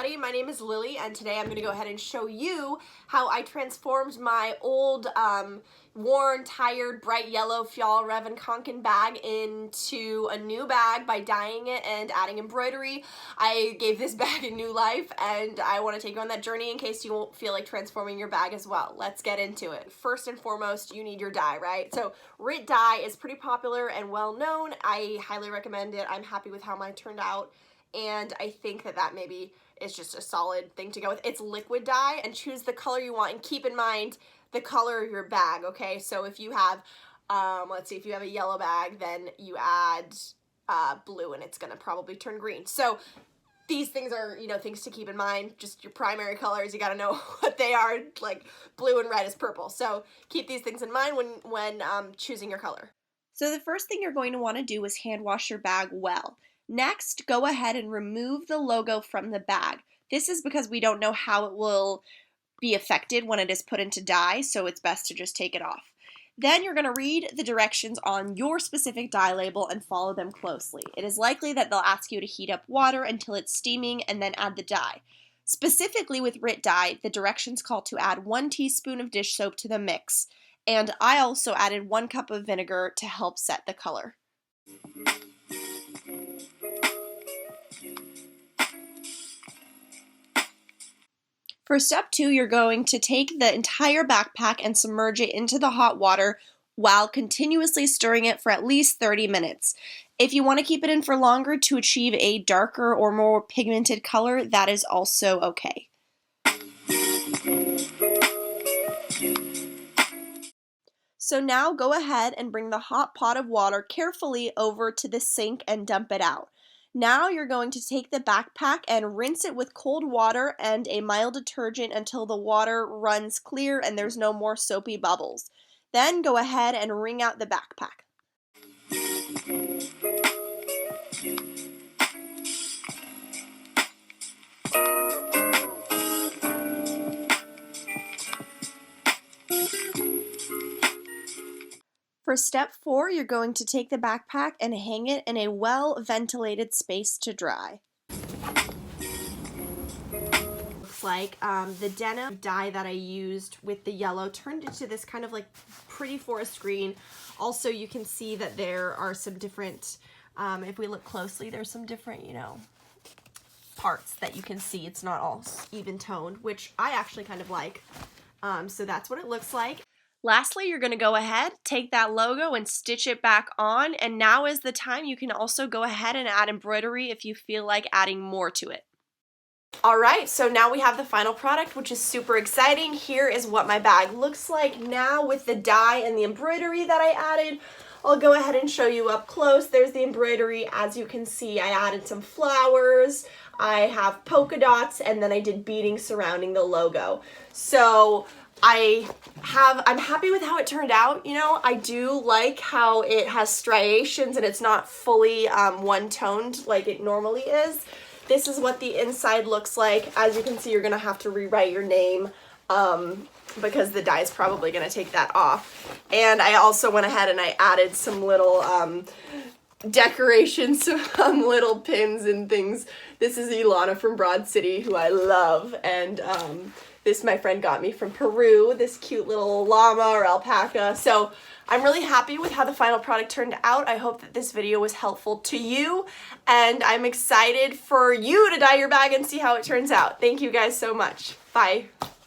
everybody, my name is Lily and today I'm going to go ahead and show you how I transformed my old worn, tired, bright yellow Fjällräven Kåken bag into a new bag by dyeing it and adding embroidery. I gave this bag a new life and I want to take you on that journey in case you won't feel like transforming your bag as well. Let's get into it. First and foremost, you need your dye, right? So RIT dye is pretty popular and well known. I highly recommend it. I'm happy with how mine turned out. And I think that maybe is just a solid thing to go with. It's liquid dye, and choose the color you want, and keep in mind the color of your bag, okay? So if you have, let's see, if you have a yellow bag, then you add blue, and it's gonna probably turn green. So these things are, things to keep in mind. Just your primary colors, you gotta know what they are, like blue and red is purple. So keep these things in mind when choosing your color. So the first thing you're going to want to do is hand wash your bag well. Next, go ahead and remove the logo from the bag. This is because we don't know how it will be affected when it is put into dye, so it's best to just take it off. Then you're going to read the directions on your specific dye label and follow them closely. It is likely that they'll ask you to heat up water until it's steaming and then add the dye. Specifically with RIT dye, the directions call to add 1 teaspoon of dish soap to the mix, and I also added 1 cup of vinegar to help set the color. For step 2, you're going to take the entire backpack and submerge it into the hot water while continuously stirring it for at least 30 minutes. If you want to keep it in for longer to achieve a darker or more pigmented color, that is also okay. So now go ahead and bring the hot pot of water carefully over to the sink and dump it out. Now you're going to take the backpack and rinse it with cold water and a mild detergent until the water runs clear and there's no more soapy bubbles. Then go ahead and wring out the backpack. For step 4, you're going to take the backpack and hang it in a well-ventilated space to dry. Looks like the denim dye that I used with the yellow turned into this kind of like pretty forest green. Also, you can see that there are some different, if we look closely, there's some different, parts that you can see. It's not all even toned, which I actually kind of like. So that's what it looks like. Lastly, you're going to go ahead, take that logo and stitch it back on, and now is the time you can also go ahead and add embroidery if you feel like adding more to it. Alright, so now we have the final product, which is super exciting. Here is what my bag looks like now with the dye and the embroidery that I added. I'll go ahead and show you up close. There's the embroidery. As you can see, I added some flowers, I have polka dots, and then I did beading surrounding the logo. So I'm happy with how it turned out. I do like how it has striations and it's not fully one-toned like it normally is. This is what the inside looks like. As you can see, you're gonna have to rewrite your name because the dye is probably gonna take that off. And I also went ahead and I added some little decorations, some little pins and things. This is Ilana from Broad City, who I love, and this my friend got me from Peru, this cute little llama or alpaca. So I'm really happy with how the final product turned out. I hope that this video was helpful to you, and I'm excited for you to dye your bag and see how it turns out. Thank you guys so much. Bye.